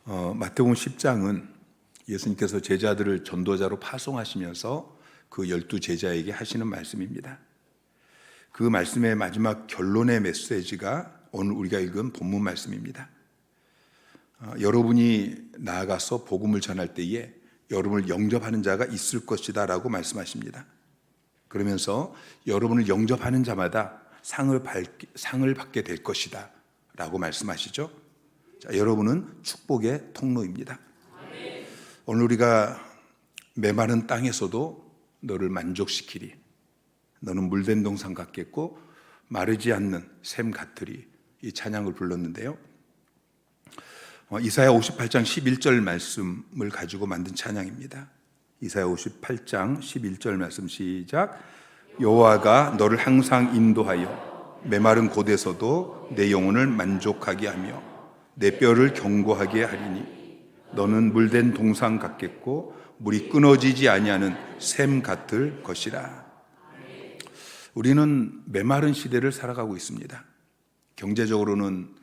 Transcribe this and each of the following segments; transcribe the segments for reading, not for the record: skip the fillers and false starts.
마태복음 10장은 예수님께서 제자들을 전도자로 파송하시면서 그 12제자에게 하시는 말씀입니다. 그 말씀의 마지막 결론의 메시지가 오늘 우리가 읽은 본문 말씀입니다. 여러분이 나아가서 복음을 전할 때에 여러분을 영접하는 자가 있을 것이다 라고 말씀하십니다. 그러면서 여러분을 영접하는 자마다 상을 받게 될 것이다 라고 말씀하시죠. 자, 여러분은 축복의 통로입니다. 오늘 우리가 메마른 땅에서도 너를 만족시키리. 너는 물된 동산 같겠고 마르지 않는 샘 같으리. 이 찬양을 불렀는데요. 이사야 58장 11절 말씀을 가지고 만든 찬양입니다. 이사야 58장 11절 말씀 시작. 여호와가 너를 항상 인도하여 메마른 곳에서도 내 영혼을 만족하게 하며 내 뼈를 견고하게 하리니 너는 물된 동산 같겠고 물이 끊어지지 아니하는 샘 같을 것이라. 우리는 메마른 시대를 살아가고 있습니다. 경제적으로는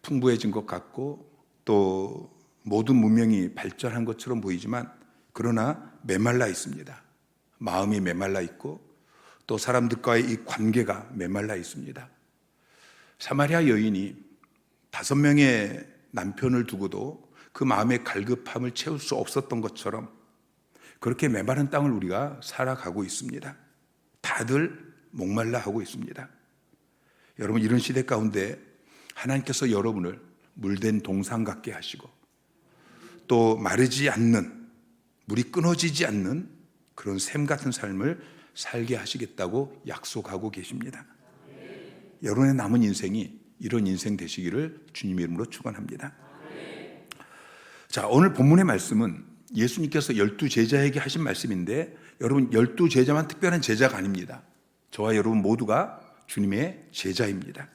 풍부해진 것 같고 또 모든 문명이 발전한 것처럼 보이지만 그러나 메말라 있습니다. 마음이 메말라 있고 또 사람들과의 이 관계가 메말라 있습니다. 사마리아 여인이 5명의 남편을 두고도 그 마음의 갈급함을 채울 수 없었던 것처럼 그렇게 메마른 땅을 우리가 살아가고 있습니다. 다들 목말라 하고 있습니다. 여러분, 이런 시대 가운데 하나님께서 여러분을 물된 동산 같게 하시고 또 마르지 않는, 물이 끊어지지 않는 그런 샘 같은 삶을 살게 하시겠다고 약속하고 계십니다. 여러분의 남은 인생이 이런 인생 되시기를 주님의 이름으로 축원합니다. 자, 오늘 본문의 말씀은 예수님께서 12제자에게 하신 말씀인데 여러분, 12제자만 특별한 제자가 아닙니다. 저와 여러분 모두가 주님의 제자입니다.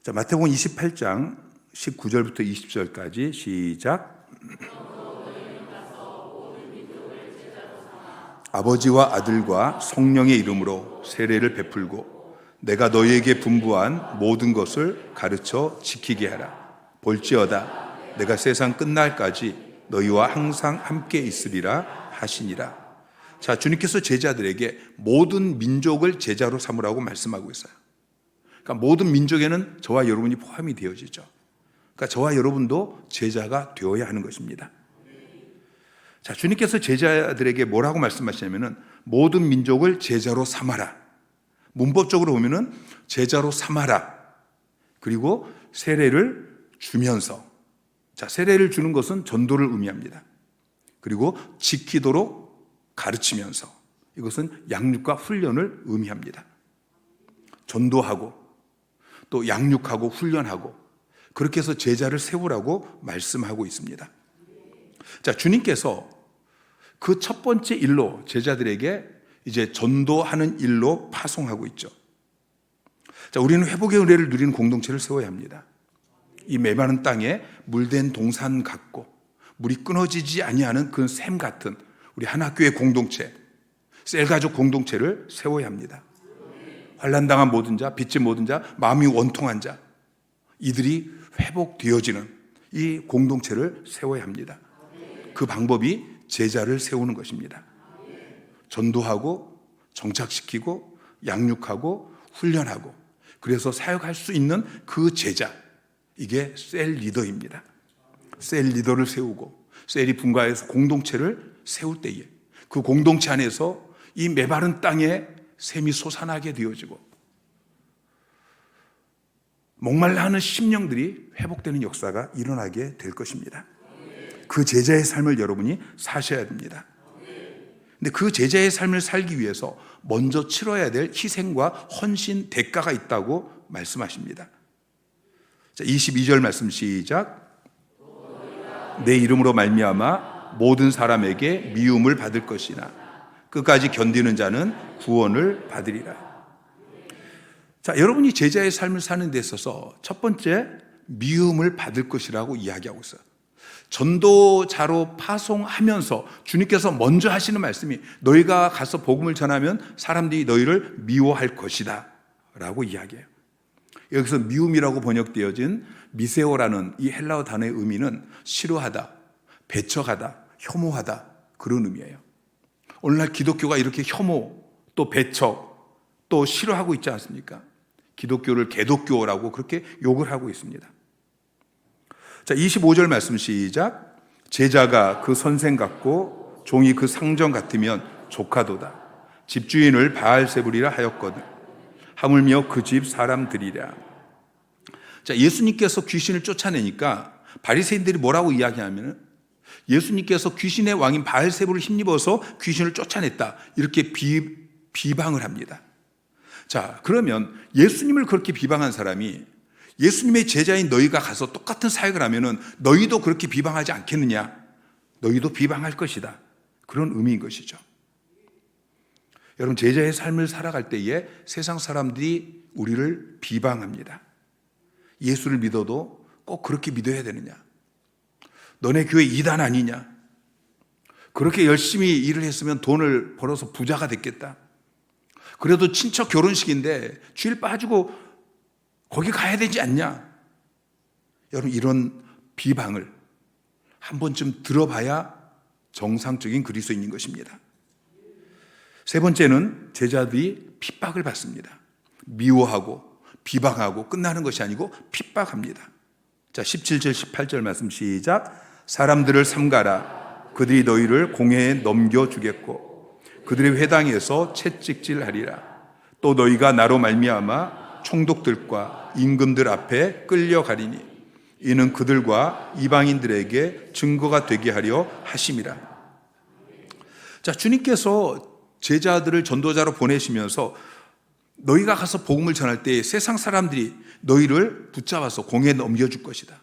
자, 마태복음 28장 19절부터 20절까지 시작. 아버지와 아들과 성령의 이름으로 세례를 베풀고 내가 너희에게 분부한 모든 것을 가르쳐 지키게 하라. 볼지어다 내가 세상 끝날까지 너희와 항상 함께 있으리라 하시니라. 자, 주님께서 제자들에게 모든 민족을 제자로 삼으라고 말씀하고 있어요. 그러니까 모든 민족에는 저와 여러분이 포함이 되어지죠. 그러니까 저와 여러분도 제자가 되어야 하는 것입니다. 자, 주님께서 제자들에게 뭐라고 말씀하시냐면은 모든 민족을 제자로 삼아라. 문법적으로 보면은 제자로 삼아라. 그리고 세례를 주면서, 자, 세례를 주는 것은 전도를 의미합니다. 그리고 지키도록 가르치면서, 이것은 양육과 훈련을 의미합니다. 전도하고 또 양육하고 훈련하고 그렇게 해서 제자를 세우라고 말씀하고 있습니다. 자, 주님께서 그 첫 번째 일로 제자들에게 이제 전도하는 일로 파송하고 있죠. 자, 우리는 회복의 은혜를 누리는 공동체를 세워야 합니다. 이 메마른 땅에 물된 동산 같고 물이 끊어지지 아니하는 그 샘 같은 우리 하나교회 공동체, 셀가족 공동체를 세워야 합니다. 환난당한 모든 자, 빚진 모든 자, 마음이 원통한 자, 이들이 회복되어지는 이 공동체를 세워야 합니다. 그 방법이 제자를 세우는 것입니다. 전도하고 정착시키고 양육하고 훈련하고 그래서 사역할 수 있는 그 제자, 이게 셀 리더입니다. 셀 리더를 세우고 셀이 분가해서 공동체를 세울 때에 그 공동체 안에서 이 메마른 땅에 샘이 솟아나게 되어지고 목말라 하는 심령들이 회복되는 역사가 일어나게 될 것입니다. 그 제자의 삶을 여러분이 사셔야 됩니다. 근데 그 제자의 삶을 살기 위해서 먼저 치러야 될 희생과 헌신, 대가가 있다고 말씀하십니다. 자, 22절 말씀 시작. 내 이름으로 말미암아 모든 사람에게 미움을 받을 것이나 끝까지 견디는 자는 구원을 받으리라. 자, 여러분이 제자의 삶을 사는 데 있어서 첫 번째 미움을 받을 것이라고 이야기하고 있어요. 전도자로 파송하면서 주님께서 먼저 하시는 말씀이 너희가 가서 복음을 전하면 사람들이 너희를 미워할 것이다 라고 이야기해요. 여기서 미움이라고 번역되어진 미세오라는 이 헬라어 단어의 의미는 싫어하다, 배척하다, 혐오하다, 그런 의미예요. 오늘날 기독교가 이렇게 혐오, 또 배척, 또 싫어하고 있지 않습니까? 기독교를 개독교라고 그렇게 욕을 하고 있습니다. 자, 25절 말씀 시작. 제자가 그 선생 같고 종이 그 상전 같으면 조카도다. 집주인을 바알세불이라 하였거든. 하물며 그 집 사람들이라. 자, 예수님께서 귀신을 쫓아내니까 바리새인들이 뭐라고 이야기하면 예수님께서 귀신의 왕인 바알세불을 힘입어서 귀신을 쫓아냈다, 이렇게 비방을 합니다. 자, 그러면 예수님을 그렇게 비방한 사람이 예수님의 제자인 너희가 가서 똑같은 사역을 하면은 너희도 그렇게 비방하지 않겠느냐? 너희도 비방할 것이다, 그런 의미인 것이죠. 여러분, 제자의 삶을 살아갈 때에 세상 사람들이 우리를 비방합니다. 예수를 믿어도 꼭 그렇게 믿어야 되느냐? 너네 교회 이단 아니냐? 그렇게 열심히 일을 했으면 돈을 벌어서 부자가 됐겠다. 그래도 친척 결혼식인데 쥐를 빠지고 거기 가야 되지 않냐? 여러분, 이런 비방을 한 번쯤 들어봐야 정상적인 그리스도인인 것입니다. 세 번째는 제자들이 핍박을 받습니다. 미워하고 비방하고 끝나는 것이 아니고 핍박합니다. 자, 17절 18절 말씀 시작. 사람들을 삼가라. 그들이 너희를 공회에 넘겨주겠고 그들의 회당에서 채찍질하리라. 또 너희가 나로 말미암아 총독들과 임금들 앞에 끌려가리니 이는 그들과 이방인들에게 증거가 되게 하려 하심이라. 자, 주님께서 제자들을 전도자로 보내시면서 너희가 가서 복음을 전할 때 세상 사람들이 너희를 붙잡아서 공회에 넘겨줄 것이다.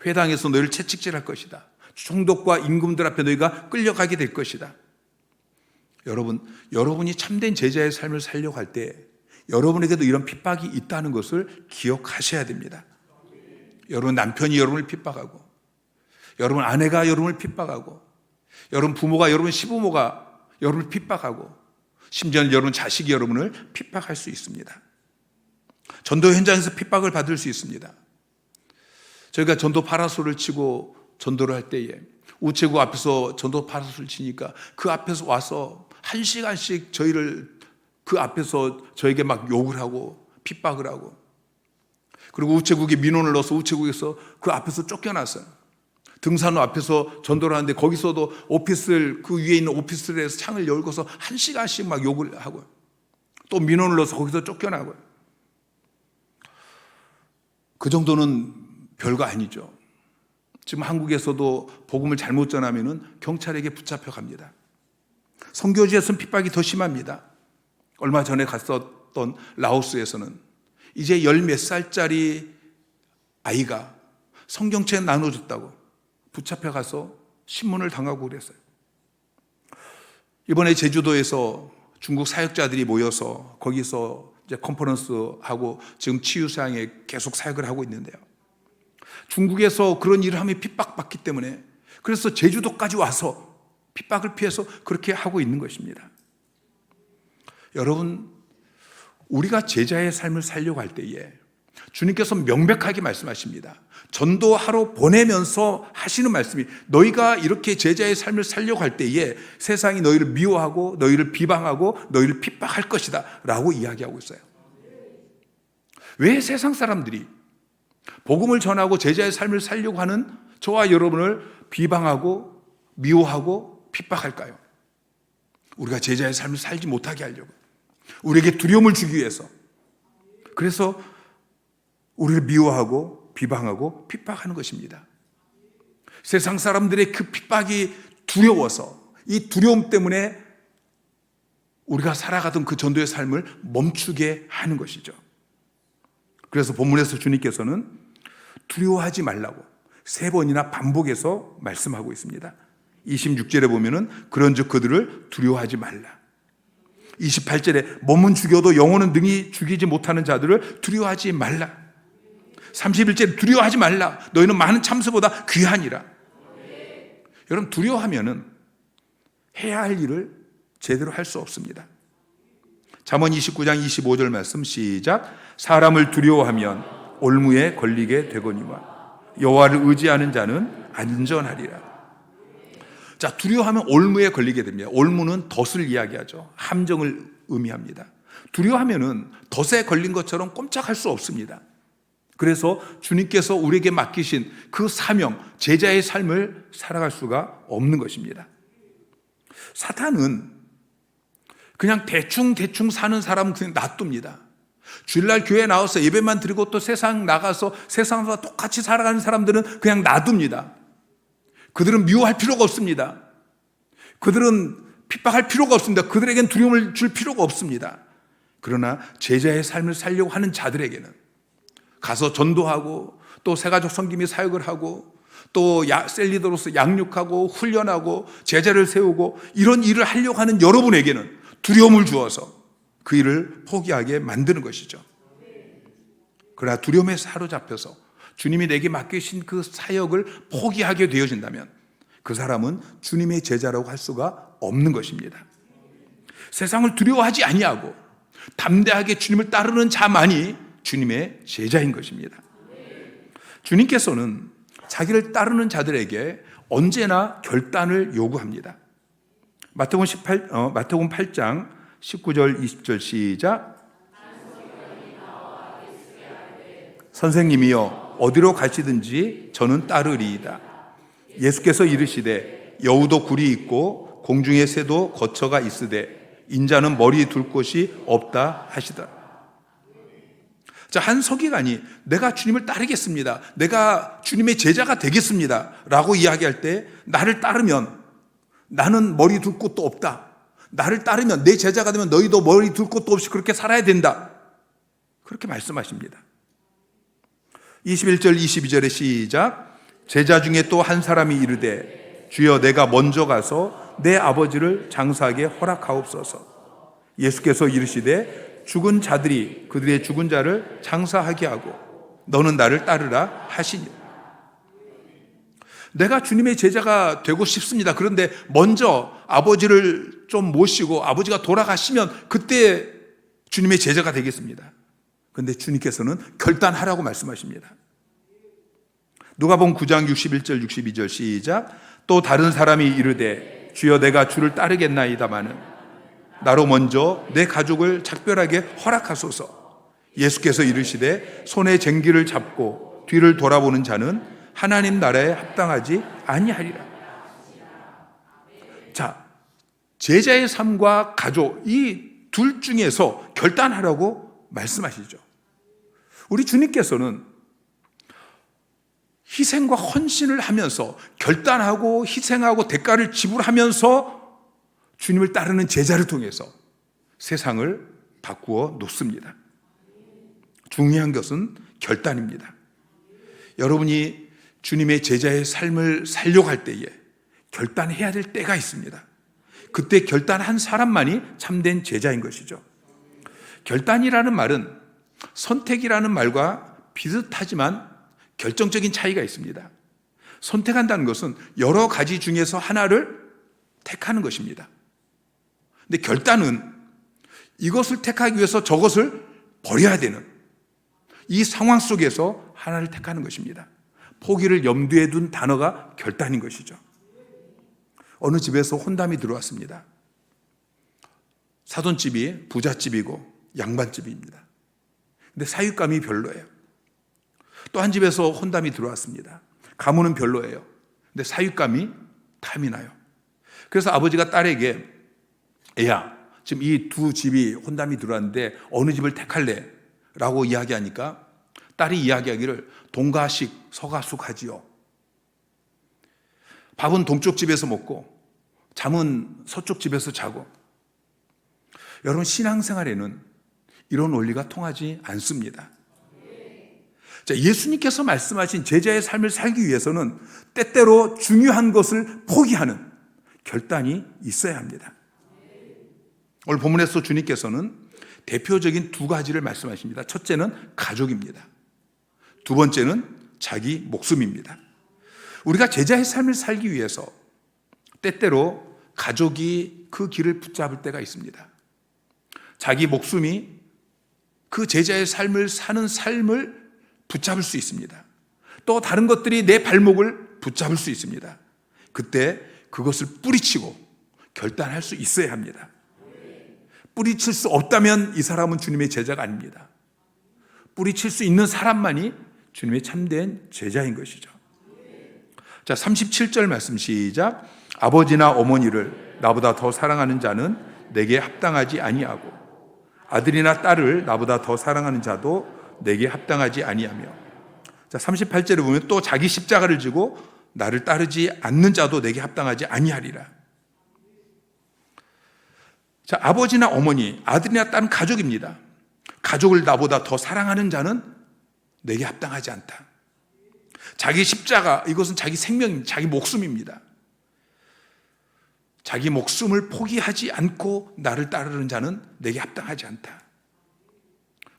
회당에서 너희를 채찍질할 것이다. 총독과 임금들 앞에 너희가 끌려가게 될 것이다. 여러분이 참된 제자의 삶을 살려고 할 때 여러분에게도 이런 핍박이 있다는 것을 기억하셔야 됩니다. 여러분 남편이 여러분을 핍박하고, 여러분 아내가 여러분을 핍박하고, 여러분 부모가, 여러분 시부모가 여러분을 핍박하고, 심지어는 여러분 자식이 여러분을 핍박할 수 있습니다. 전도 현장에서 핍박을 받을 수 있습니다. 저희가 전도 파라솔을 치고 전도를 할 때에 우체국 앞에서 전도 파라솔을 치니까 그 앞에서 와서 1시간씩 저희를 그 앞에서 저에게 막 욕을 하고 핍박을 하고, 그리고 우체국에 민원을 넣어서 우체국에서 그 앞에서 쫓겨났어요. 등산로 앞에서 전도를 하는데 거기서도 오피스를, 그 위에 있는 오피스텔에서 창을 열고서 1시간씩 막 욕을 하고, 또 민원을 넣어서 거기서 쫓겨나고. 그 정도는 별거 아니죠. 지금 한국에서도 복음을 잘못 전하면은 경찰에게 붙잡혀 갑니다. 선교지에서는 핍박이 더 심합니다. 얼마 전에 갔었던 라오스에서는 이제 10몇 살짜리 아이가 성경책 나눠줬다고 붙잡혀 가서 신문을 당하고 그랬어요. 이번에 제주도에서 중국 사역자들이 모여서 거기서 이제 컨퍼런스 하고 지금 치유사항에 계속 사역을 하고 있는데요. 중국에서 그런 일을 하면 핍박받기 때문에 그래서 제주도까지 와서 핍박을 피해서 그렇게 하고 있는 것입니다. 여러분, 우리가 제자의 삶을 살려고 할 때에 주님께서 명백하게 말씀하십니다. 전도하러 보내면서 하시는 말씀이, 너희가 이렇게 제자의 삶을 살려고 할 때에 세상이 너희를 미워하고 너희를 비방하고 너희를 핍박할 것이다 라고 이야기하고 있어요. 왜 세상 사람들이 복음을 전하고 제자의 삶을 살려고 하는 저와 여러분을 비방하고 미워하고 핍박할까요? 우리가 제자의 삶을 살지 못하게 하려고, 우리에게 두려움을 주기 위해서, 그래서 우리를 미워하고 비방하고 핍박하는 것입니다. 세상 사람들의 그 핍박이 두려워서, 이 두려움 때문에 우리가 살아가던 그 전도의 삶을 멈추게 하는 것이죠. 그래서 본문에서 주님께서는 두려워하지 말라고 3번이나 반복해서 말씀하고 있습니다. 26절에 보면은 그런즉 그들을 두려워하지 말라. 28절에 몸은 죽여도 영혼은 능히 죽이지 못하는 자들을 두려워하지 말라. 31절에 두려워하지 말라. 너희는 많은 참새보다 귀하니라. 여러분, 두려워하면은 해야 할 일을 제대로 할 수 없습니다. 잠언 29장 25절 말씀 시작. 사람을 두려워하면 올무에 걸리게 되거니와 여호와를 의지하는 자는 안전하리라. 자, 두려워하면 올무에 걸리게 됩니다. 올무는 덫을 이야기하죠. 함정을 의미합니다. 두려워하면은 덫에 걸린 것처럼 꼼짝할 수 없습니다. 그래서 주님께서 우리에게 맡기신 그 사명, 제자의 삶을 살아갈 수가 없는 것입니다. 사탄은 그냥 대충 사는 사람은 그냥 놔둡니다. 주일날 교회에 나와서 예배만 드리고 또 세상 나가서 세상과 똑같이 살아가는 사람들은 그냥 놔둡니다. 그들은 미워할 필요가 없습니다. 그들은 핍박할 필요가 없습니다. 그들에겐 두려움을 줄 필요가 없습니다. 그러나 제자의 삶을 살려고 하는 자들에게는 가서 전도하고 또 새가족 섬김의 사역을 하고 또 셀리더로서 양육하고 훈련하고 제자를 세우고 이런 일을 하려고 하는 여러분에게는 두려움을 주어서 그 일을 포기하게 만드는 것이죠. 그러나 두려움에 사로잡혀서 주님이 내게 맡기신 그 사역을 포기하게 되어진다면 그 사람은 주님의 제자라고 할 수가 없는 것입니다. 세상을 두려워하지 아니하고 담대하게 주님을 따르는 자만이 주님의 제자인 것입니다. 주님께서는 자기를 따르는 자들에게 언제나 결단을 요구합니다. 마태복음 8장 19절 20절 시작. 선생님이여 어디로 가시든지 저는 따르리이다. 예수께서 이르시되 여우도 굴이 있고 공중의 새도 거처가 있으되 인자는 머리에 둘 곳이 없다 하시더라. 자, 한 서기관이 내가 주님을 따르겠습니다, 내가 주님의 제자가 되겠습니다 라고 이야기할 때 나를 따르면 나는 머리 둘 곳도 없다, 나를 따르면 내 제자가 되면 너희도 머리 둘 곳도 없이 그렇게 살아야 된다, 그렇게 말씀하십니다. 21절 22절의 시작. 제자 중에 또 한 사람이 이르되 주여 내가 먼저 가서 내 아버지를 장사하게 허락하옵소서. 예수께서 이르시되 죽은 자들이 그들의 죽은 자를 장사하게 하고 너는 나를 따르라 하시니. 내가 주님의 제자가 되고 싶습니다. 그런데 먼저 아버지를 좀 모시고 아버지가 돌아가시면 그때 주님의 제자가 되겠습니다. 그런데 주님께서는 결단하라고 말씀하십니다. 누가복음 9장 61절 62절 시작. 또 다른 사람이 이르되 주여 내가 주를 따르겠나이다마는 나로 먼저 내 가족을 작별하게 허락하소서. 예수께서 이르시되 손에 쟁기를 잡고 뒤를 돌아보는 자는 하나님 나라에 합당하지 아니하리라. 자, 제자의 삶과 가족 이 둘 중에서 결단하라고 말씀하시죠. 우리 주님께서는 희생과 헌신을 하면서 결단하고 희생하고 대가를 지불하면서 주님을 따르는 제자를 통해서 세상을 바꾸어 놓습니다. 중요한 것은 결단입니다. 여러분이 주님의 제자의 삶을 살려고 할 때에 결단해야 될 때가 있습니다. 그때 결단한 사람만이 참된 제자인 것이죠. 결단이라는 말은 선택이라는 말과 비슷하지만 결정적인 차이가 있습니다. 선택한다는 것은 여러 가지 중에서 하나를 택하는 것입니다. 근데 결단은 이것을 택하기 위해서 저것을 버려야 되는 이 상황 속에서 하나를 택하는 것입니다. 포기를 염두에 둔 단어가 결단인 것이죠. 어느 집에서 혼담이 들어왔습니다. 사돈집이 부잣집이고 양반집입니다. 근데 사윗감이 별로예요. 또 한 집에서 혼담이 들어왔습니다. 가문은 별로예요. 근데 사윗감이 탐이 나요. 그래서 아버지가 딸에게 애야, 지금 이 두 집이 혼담이 들어왔는데 어느 집을 택할래? 라고 이야기하니까 딸이 이야기하기를 동가식 서가숙 하지요. 밥은 동쪽 집에서 먹고 잠은 서쪽 집에서 자고. 여러분, 신앙생활에는 이런 원리가 통하지 않습니다. 자, 예수님께서 말씀하신 제자의 삶을 살기 위해서는 때때로 중요한 것을 포기하는 결단이 있어야 합니다. 오늘 본문에서 주님께서는 대표적인 두 가지를 말씀하십니다. 첫째는 가족입니다. 두 번째는 자기 목숨입니다. 우리가 제자의 삶을 살기 위해서 때때로 가족이 그 길을 붙잡을 때가 있습니다. 자기 목숨이 그 제자의 삶을 사는 삶을 붙잡을 수 있습니다. 또 다른 것들이 내 발목을 붙잡을 수 있습니다. 그때 그것을 뿌리치고 결단할 수 있어야 합니다. 뿌리칠 수 없다면 이 사람은 주님의 제자가 아닙니다. 뿌리칠 수 있는 사람만이 주님의 참된 제자인 것이죠. 자, 37절 말씀 시작. 아버지나 어머니를 나보다 더 사랑하는 자는 내게 합당하지 아니하고 아들이나 딸을 나보다 더 사랑하는 자도 내게 합당하지 아니하며. 자, 38절에 보면 또 자기 십자가를 지고 나를 따르지 않는 자도 내게 합당하지 아니하리라. 자, 아버지나 어머니, 아들이나 딸은 가족입니다. 가족을 나보다 더 사랑하는 자는 내게 합당하지 않다. 자기 십자가, 이것은 자기 생명입니다. 자기 목숨입니다. 자기 목숨을 포기하지 않고 나를 따르는 자는 내게 합당하지 않다.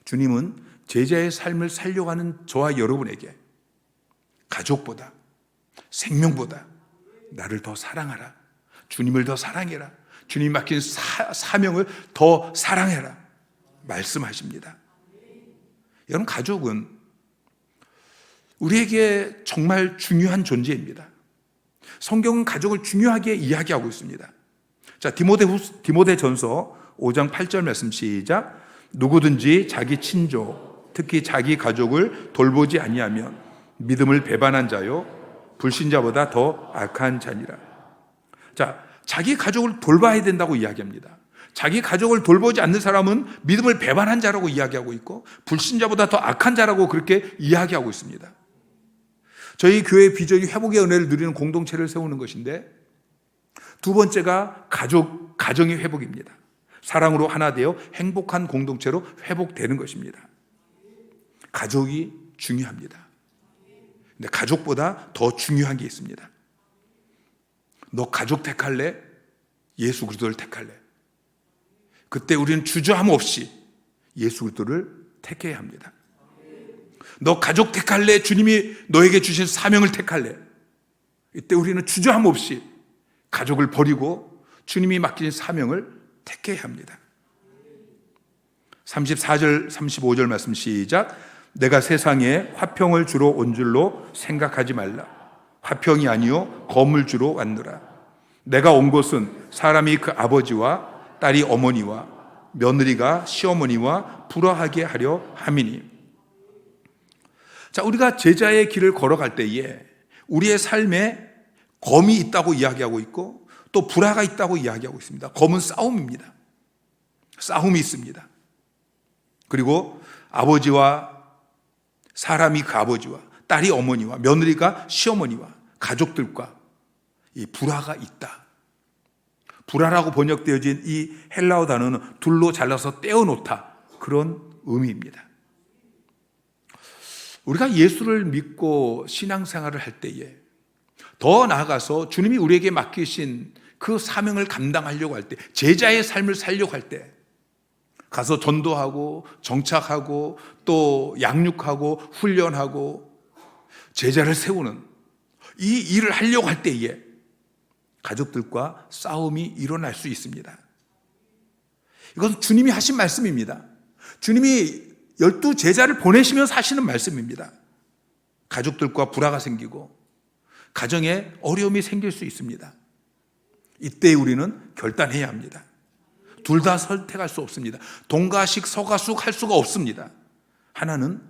주님은 제자의 삶을 살려고 하는 저와 여러분에게 가족보다, 생명보다 나를 더 사랑하라. 주님을 더 사랑해라. 주님이 맡긴 사명을 더 사랑해라. 말씀하십니다. 여러분, 가족은 우리에게 정말 중요한 존재입니다. 성경은 가족을 중요하게 이야기하고 있습니다. 자, 디모데전서 5장 8절 말씀 시작. 누구든지 자기 친족, 특히 자기 가족을 돌보지 아니하면 믿음을 배반한 자요 불신자보다 더 악한 자니라. 자, 자기 가족을 돌봐야 된다고 이야기합니다. 자기 가족을 돌보지 않는 사람은 믿음을 배반한 자라고 이야기하고 있고 불신자보다 더 악한 자라고 그렇게 이야기하고 있습니다. 저희 교회의 비전이 회복의 은혜를 누리는 공동체를 세우는 것인데, 두 번째가 가정의 회복입니다. 사랑으로 하나 되어 행복한 공동체로 회복되는 것입니다. 가족이 중요합니다. 근데 가족보다 더 중요한 게 있습니다. 너 가족 택할래? 예수 그리스도를 택할래? 그때 우리는 주저함 없이 예수 그리스도를 택해야 합니다. 너 가족 택할래? 주님이 너에게 주신 사명을 택할래? 이때 우리는 주저함 없이 가족을 버리고 주님이 맡긴 사명을 택해야 합니다. 34절, 35절 말씀 시작. 내가 세상에 화평을 주러 온 줄로 생각하지 말라. 화평이 아니요 거물주로 왔노라. 내가 온 것은 사람이 그 아버지와 딸이 어머니와 며느리가 시어머니와 불화하게 하려 함이니. 자, 우리가 제자의 길을 걸어갈 때에 우리의 삶에 검이 있다고 이야기하고 있고 또 불화가 있다고 이야기하고 있습니다. 검은 싸움입니다. 싸움이 있습니다. 그리고 사람이 그 아버지와 딸이 어머니와 며느리가 시어머니와 가족들과 이 불화가 있다. 불화라고 번역되어진 이 헬라어 단어는 둘로 잘라서 떼어놓다, 그런 의미입니다. 우리가 예수를 믿고 신앙생활을 할 때에 더 나아가서 주님이 우리에게 맡기신 그 사명을 감당하려고 할 때, 제자의 삶을 살려고 할 때 가서 전도하고 정착하고 또 양육하고 훈련하고 제자를 세우는 이 일을 하려고 할 때에 가족들과 싸움이 일어날 수 있습니다. 이것은 주님이 하신 말씀입니다. 주님이 12제자를 보내시면서 하시는 말씀입니다. 가족들과 불화가 생기고 가정에 어려움이 생길 수 있습니다. 이때 우리는 결단해야 합니다. 둘 다 선택할 수 없습니다. 동가식 서가숙 할 수가 없습니다. 하나는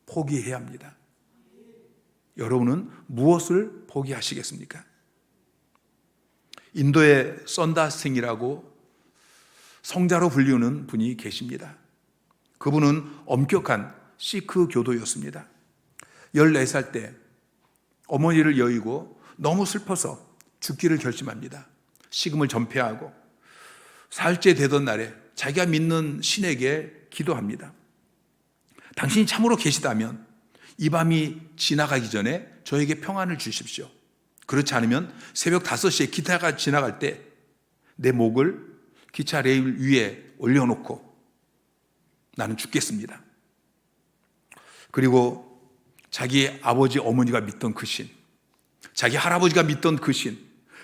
포기해야 합니다. 여러분은 무엇을 포기하시겠습니까? 인도의 썬다스ing이라고 성자로 불리우는 분이 계십니다. 그분은 엄격한 시크 교도였습니다. 14살 때 어머니를 여의고 너무 슬퍼서 죽기를 결심합니다. 식음을 전폐하고 사흘째 되던 날에 자기가 믿는 신에게 기도합니다. 당신이 참으로 계시다면 이 밤이 지나가기 전에 저에게 평안을 주십시오. 그렇지 않으면 새벽 5시에 기차가 지나갈 때 내 목을 기차 레일 위에 올려놓고 나는 죽겠습니다. 그리고 자기 아버지 어머니가 믿던 그 신, 자기 할아버지가 믿던 그 신,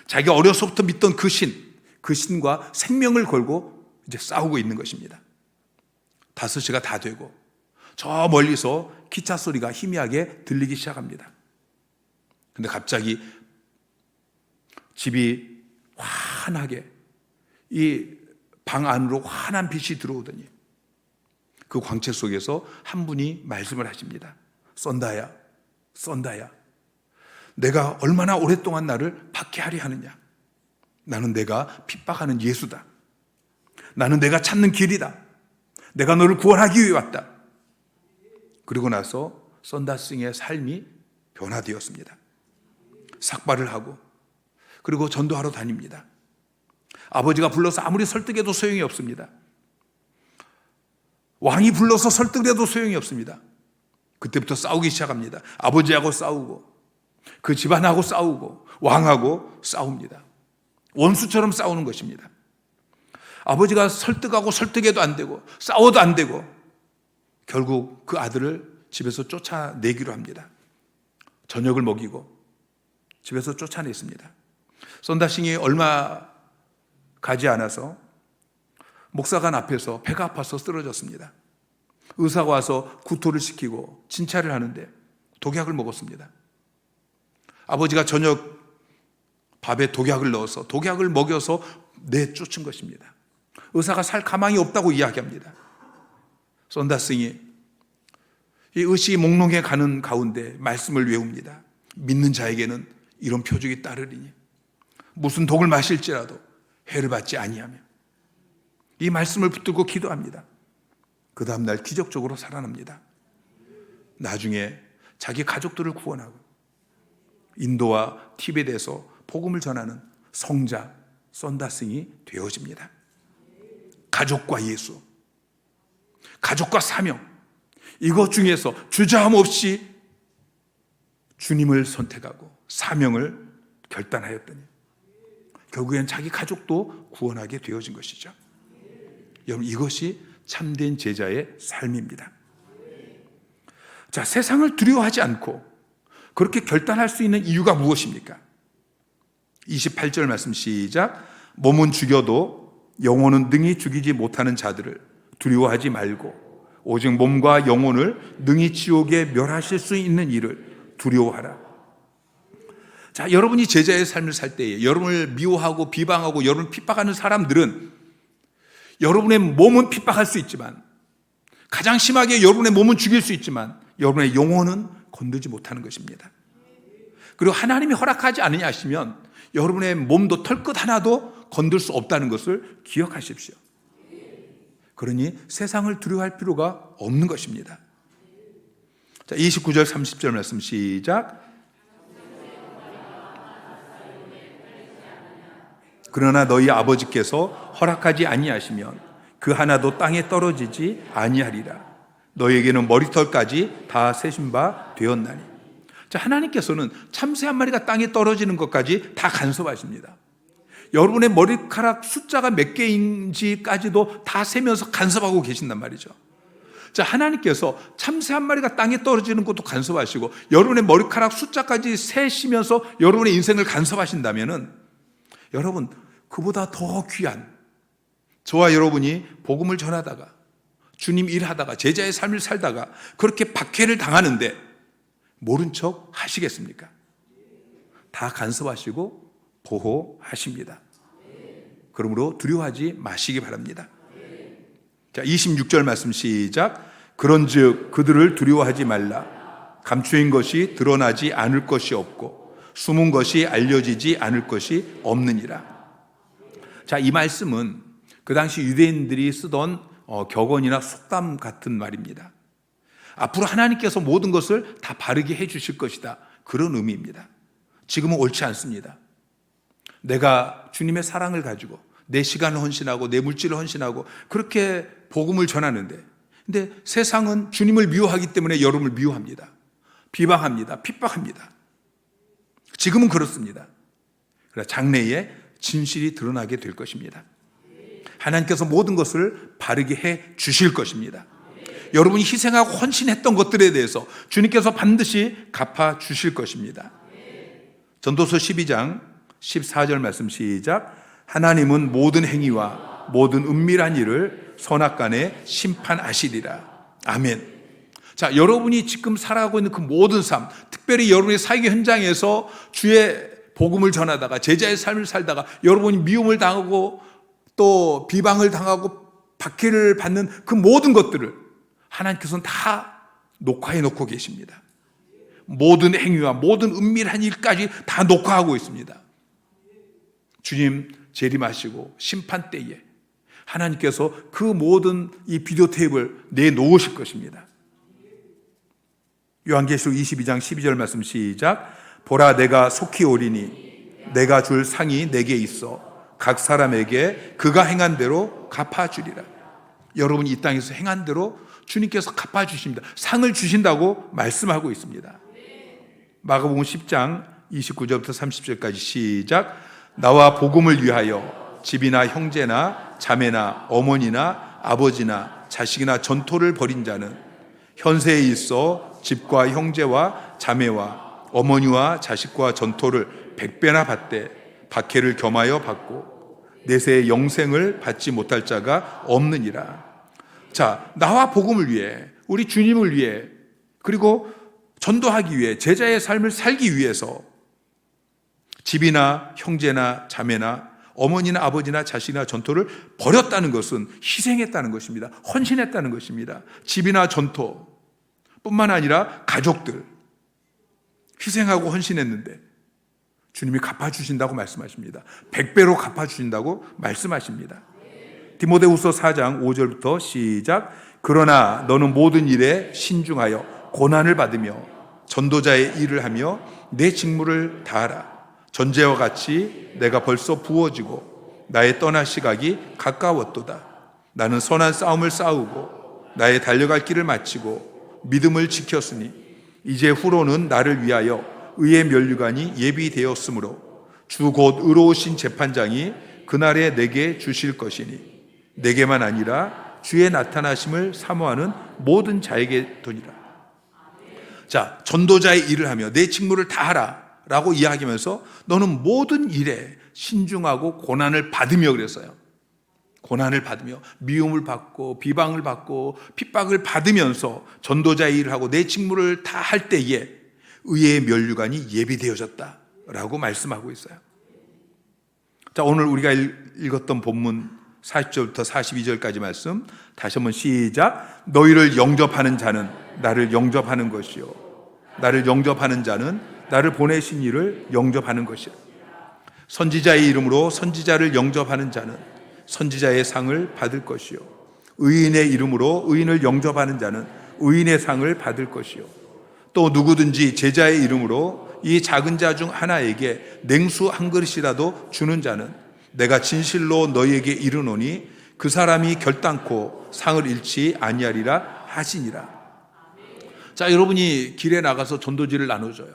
자기가 어려서부터 믿던 그 신과 생명을 걸고 이제 싸우고 있는 것입니다. 5시가 다 되고 저 멀리서 기차 소리가 희미하게 들리기 시작합니다. 근데 갑자기 집이 환하게 이 방 안으로 환한 빛이 들어오더니 그 광채 속에서 한 분이 말씀을 하십니다. 썬다야, 썬다야, 내가 얼마나 오랫동안 나를 박해하려 하느냐. 나는 내가 핍박하는 예수다. 나는 내가 찾는 길이다. 내가 너를 구원하기 위해 왔다. 그리고 나서 썬다싱의 삶이 변화되었습니다. 삭발을 하고 그리고 전도하러 다닙니다. 아버지가 불러서 아무리 설득해도 소용이 없습니다. 왕이 불러서 설득해도 소용이 없습니다. 그때부터 싸우기 시작합니다. 아버지하고 싸우고 그 집안하고 싸우고 왕하고 싸웁니다. 원수처럼 싸우는 것입니다. 아버지가 설득하고 설득해도 안 되고 싸워도 안 되고 결국 그 아들을 집에서 쫓아내기로 합니다. 저녁을 먹이고 집에서 쫓아냈습니다. 썬다싱이 얼마 가지 않아서 목사관 앞에서 배가 아파서 쓰러졌습니다. 의사가 와서 구토를 시키고 진찰을 하는데 독약을 먹었습니다. 아버지가 저녁 밥에 독약을 넣어서 독약을 먹여서 내쫓은 것입니다. 의사가 살 가망이 없다고 이야기합니다. 썬다싱이 이 의식이 몽롱해 가는 가운데 말씀을 외웁니다. 믿는 자에게는 이런 표적이 따르리니 무슨 독을 마실지라도 해를 받지 아니하며 이 말씀을 붙들고 기도합니다. 그 다음날 기적적으로 살아납니다. 나중에 자기 가족들을 구원하고 인도와 티벳에서 복음을 전하는 성자 썬다싱이 되어집니다. 가족과 예수, 가족과 사명, 이것 중에서 주저함 없이 주님을 선택하고 사명을 결단하였더니 결국엔 자기 가족도 구원하게 되어진 것이죠. 여러분, 이것이 참된 제자의 삶입니다. 자, 세상을 두려워하지 않고 그렇게 결단할 수 있는 이유가 무엇입니까? 28절 말씀 시작. 몸은 죽여도 영혼은 능히 죽이지 못하는 자들을 두려워하지 말고 오직 몸과 영혼을 능히 지옥에 멸하실 수 있는 이를 두려워하라. 자, 여러분이 제자의 삶을 살 때에 여러분을 미워하고 비방하고 여러분을 핍박하는 사람들은 여러분의 몸은 핍박할 수 있지만 가장 심하게 여러분의 몸은 죽일 수 있지만 여러분의 영혼은 건들지 못하는 것입니다. 그리고 하나님이 허락하지 않으냐 하시면 여러분의 몸도 털끝 하나도 건들 수 없다는 것을 기억하십시오. 그러니 세상을 두려워할 필요가 없는 것입니다. 자, 29절 30절 말씀 시작. 그러나 너희 아버지께서 허락하지 아니하시면 그 하나도 땅에 떨어지지 아니하리라. 너희에게는 머리털까지 다 세신 바 되었나니. 자, 하나님께서는 참새 한 마리가 땅에 떨어지는 것까지 다 간섭하십니다. 여러분의 머리카락 숫자가 몇 개인지까지도 다 세면서 간섭하고 계신단 말이죠. 자, 하나님께서 참새 한 마리가 땅에 떨어지는 것도 간섭하시고 여러분의 머리카락 숫자까지 세시면서 여러분의 인생을 간섭하신다면은 여러분, 그보다 더 귀한 저와 여러분이 복음을 전하다가 주님 일하다가 제자의 삶을 살다가 그렇게 박해를 당하는데 모른 척 하시겠습니까? 다 간섭하시고 보호하십니다. 그러므로 두려워하지 마시기 바랍니다. 자, 26절 말씀 시작. 그런즉 그들을 두려워하지 말라. 감추인 것이 드러나지 않을 것이 없고 숨은 것이 알려지지 않을 것이 없느니라. 자, 이 말씀은 그 당시 유대인들이 쓰던 격언이나 속담 같은 말입니다. 앞으로 하나님께서 모든 것을 다 바르게 해 주실 것이다, 그런 의미입니다. 지금은 옳지 않습니다. 내가 주님의 사랑을 가지고 내 시간을 헌신하고 내 물질을 헌신하고 그렇게 복음을 전하는데, 근데 세상은 주님을 미워하기 때문에 여러분을 미워합니다. 비방합니다. 핍박합니다. 지금은 그렇습니다. 그러나 장래에 진실이 드러나게 될 것입니다. 하나님께서 모든 것을 바르게 해 주실 것입니다. 여러분이 희생하고 헌신했던 것들에 대해서 주님께서 반드시 갚아 주실 것입니다. 전도서 12장 14절 말씀 시작. 하나님은 모든 행위와 모든 은밀한 일을 선악간에 심판하시리라. 아멘. 자, 여러분이 지금 살아가고 있는 그 모든 삶, 특별히 여러분의 사역의 현장에서 주의 복음을 전하다가 제자의 삶을 살다가 여러분이 미움을 당하고 또 비방을 당하고 박해를 받는 그 모든 것들을 하나님께서는 다 녹화해 놓고 계십니다. 모든 행위와 모든 은밀한 일까지 다 녹화하고 있습니다. 주님 재림하시고 심판 때에 하나님께서 그 모든 이 비디오 테이프를 내놓으실 것입니다. 요한계시록 22장 12절 말씀 시작. 보라, 내가 속히 오리니 내가 줄 상이 내게 있어 각 사람에게 그가 행한 대로 갚아주리라. 여러분이 이 땅에서 행한 대로 주님께서 갚아주십니다. 상을 주신다고 말씀하고 있습니다. 마가복음 10장 29절부터 30절까지 시작. 나와 복음을 위하여 집이나 형제나 자매나 어머니나 아버지나 자식이나 전토를 벌인 자는 현세에 있어 집과 형제와 자매와 어머니와 자식과 전토를 100배나 받되 박해를 겸하여 받고 내세의 영생을 받지 못할 자가 없느니라. 자, 나와 복음을 위해, 우리 주님을 위해, 그리고 전도하기 위해, 제자의 삶을 살기 위해서 집이나 형제나 자매나 어머니나 아버지나 자식이나 전토를 버렸다는 것은 희생했다는 것입니다. 헌신했다는 것입니다. 집이나 전토 뿐만 아니라 가족들 희생하고 헌신했는데 주님이 갚아주신다고 말씀하십니다. 100배로 갚아주신다고 말씀하십니다. 디모데후서 4장 5절부터 시작. 그러나 너는 모든 일에 신중하여 고난을 받으며 전도자의 일을 하며 내 직무를 다하라. 전제와 같이 내가 벌써 부어지고 나의 떠날 시각이 가까웠도다. 나는 선한 싸움을 싸우고 나의 달려갈 길을 마치고 믿음을 지켰으니 이제 후로는 나를 위하여 의의 면류관이 예비되었으므로 주 곧 의로우신 재판장이 그날에 내게 주실 것이니 내게만 아니라 주의 나타나심을 사모하는 모든 자에게 도니라. 자, 전도자의 일을 하며 내 직무를 다하라 라고 이야기하면서 너는 모든 일에 신중하고 고난을 받으며 그랬어요. 고난을 받으며 미움을 받고 비방을 받고 핍박을 받으면서 전도자의 일을 하고 내 직무를 다 할 때에 의의 면류관이 예비되어졌다라고 말씀하고 있어요. 자, 오늘 우리가 읽었던 본문 40절부터 42절까지 말씀 다시 한번 시작. 너희를 영접하는 자는 나를 영접하는 것이요 나를 영접하는 자는 나를 보내신 이를 영접하는 것이라. 선지자의 이름으로 선지자를 영접하는 자는 선지자의 상을 받을 것이요 의인의 이름으로 의인을 영접하는 자는 의인의 상을 받을 것이요 또 누구든지 제자의 이름으로 이 작은 자 중 하나에게 냉수 한 그릇이라도 주는 자는 내가 진실로 너희에게 이르노니 그 사람이 결단코 상을 잃지 아니하리라 하시니라. 자, 여러분이 길에 나가서 전도지를 나눠줘요.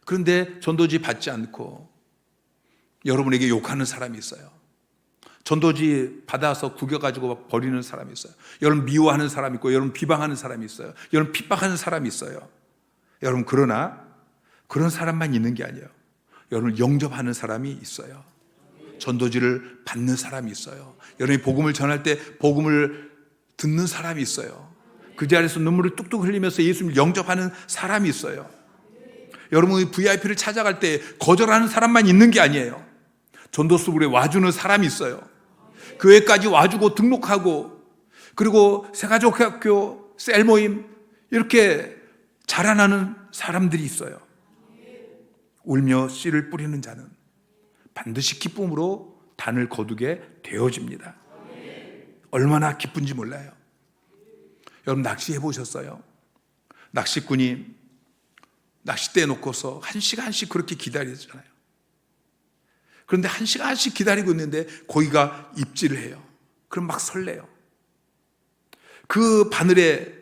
그런데 전도지 받지 않고 여러분에게 욕하는 사람이 있어요. 전도지 받아서 구겨가지고 버리는 사람이 있어요. 여러분 미워하는 사람이 있고 여러분 비방하는 사람이 있어요. 여러분 핍박하는 사람이 있어요. 여러분 그러나 그런 사람만 있는 게 아니에요. 여러분 영접하는 사람이 있어요. 전도지를 받는 사람이 있어요. 여러분이 복음을 전할 때 복음을 듣는 사람이 있어요. 그 자리에서 눈물을 뚝뚝 흘리면서 예수님을 영접하는 사람이 있어요. 여러분이 VIP를 찾아갈 때 거절하는 사람만 있는 게 아니에요. 전도수불에 와주는 사람이 있어요. 교회까지 와주고 등록하고 그리고 새가족학교, 셀모임 이렇게 자라나는 사람들이 있어요. 울며 씨를 뿌리는 자는 반드시 기쁨으로 단을 거두게 되어집니다. 얼마나 기쁜지 몰라요. 여러분 낚시해 보셨어요? 낚시꾼이 낚싯대에 놓고서 1시간씩 그렇게 기다리잖아요. 그런데 1시간씩 기다리고 있는데 고기가 입질을 해요. 그럼 막 설레요. 그 바늘에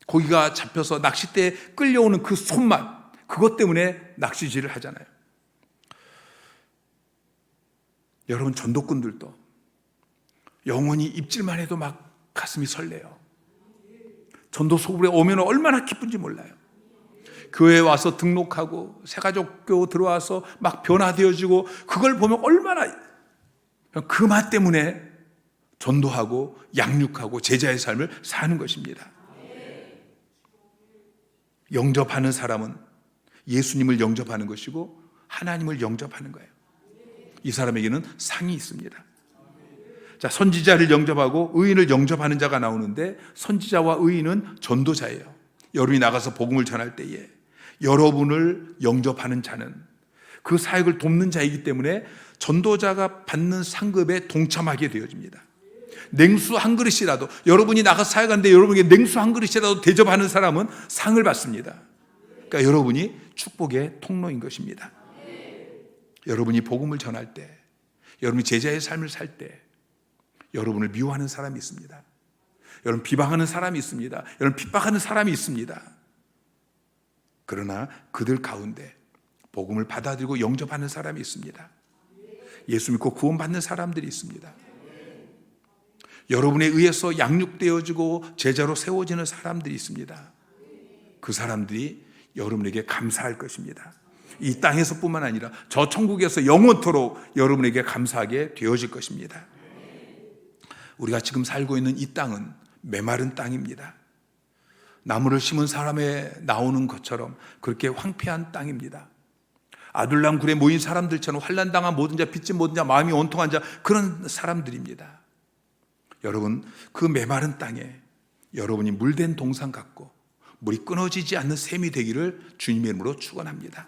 고기가 잡혀서 낚싯대에 끌려오는 그 손맛, 그것 때문에 낚시질을 하잖아요. 여러분 전도꾼들도 영원히 입질만 해도 막 가슴이 설레요. 전도 소굴에 오면 얼마나 기쁜지 몰라요. 교회에 와서 등록하고 새가족교 들어와서 막 변화되어지고 그걸 보면 얼마나 그 맛 때문에 전도하고 양육하고 제자의 삶을 사는 것입니다. 영접하는 사람은 예수님을 영접하는 것이고 하나님을 영접하는 거예요. 이 사람에게는 상이 있습니다. 자, 선지자를 영접하고 의인을 영접하는 자가 나오는데 선지자와 의인은 전도자예요. 여러분이 나가서 복음을 전할 때에 여러분을 영접하는 자는 그 사역을 돕는 자이기 때문에 전도자가 받는 상급에 동참하게 되어집니다. 냉수 한 그릇이라도, 여러분이 나가서 사역하는데 여러분에게 냉수 한 그릇이라도 대접하는 사람은 상을 받습니다. 그러니까 여러분이 축복의 통로인 것입니다. 여러분이 복음을 전할 때, 여러분이 제자의 삶을 살 때 여러분을 미워하는 사람이 있습니다. 여러분 비방하는 사람이 있습니다. 여러분 핍박하는 사람이 있습니다. 그러나 그들 가운데 복음을 받아들이고 영접하는 사람이 있습니다. 예수 믿고 구원받는 사람들이 있습니다. 여러분에 의해서 양육되어지고 제자로 세워지는 사람들이 있습니다. 그 사람들이 여러분에게 감사할 것입니다. 이 땅에서뿐만 아니라 저 천국에서 영원토록 여러분에게 감사하게 되어질 것입니다. 우리가 지금 살고 있는 이 땅은 메마른 땅입니다. 나무를 심은 사람에 나오는 것처럼 그렇게 황폐한 땅입니다. 아둘람 굴에 모인 사람들처럼 환난당한 모든 자, 빚진 모든 자, 마음이 온통한 자, 그런 사람들입니다. 여러분, 그 메마른 땅에 여러분이 물된 동상 같고 물이 끊어지지 않는 샘이 되기를 주님의 이름으로 축원합니다.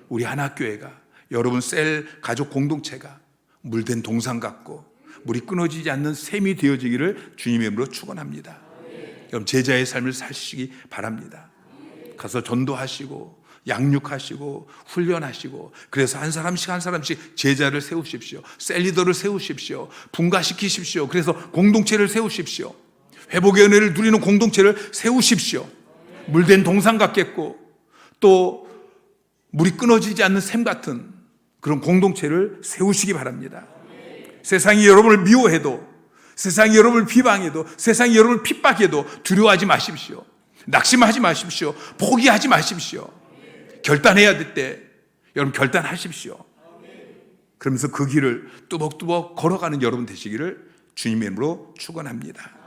우리 하나교회가, 여러분 셀 가족 공동체가 물된 동상 같고 물이 끊어지지 않는 샘이 되어지기를 주님의 이름으로 축원합니다. 여러분 제자의 삶을 사시기 바랍니다. 가서 전도하시고 양육하시고 훈련하시고, 그래서 한 사람씩 제자를 세우십시오. 셀리더를 세우십시오. 분가시키십시오. 그래서 공동체를 세우십시오. 회복의 은혜를 누리는 공동체를 세우십시오. 물된 동상 같겠고 또 물이 끊어지지 않는 샘 같은 그런 공동체를 세우시기 바랍니다. 세상이 여러분을 미워해도, 세상이 여러분을 비방해도, 세상이 여러분을 핍박해도 두려워하지 마십시오. 낙심하지 마십시오. 포기하지 마십시오. 결단해야 될 때 여러분 결단하십시오. 그러면서 그 길을 뚜벅뚜벅 걸어가는 여러분 되시기를 주님의 이름으로 축원합니다.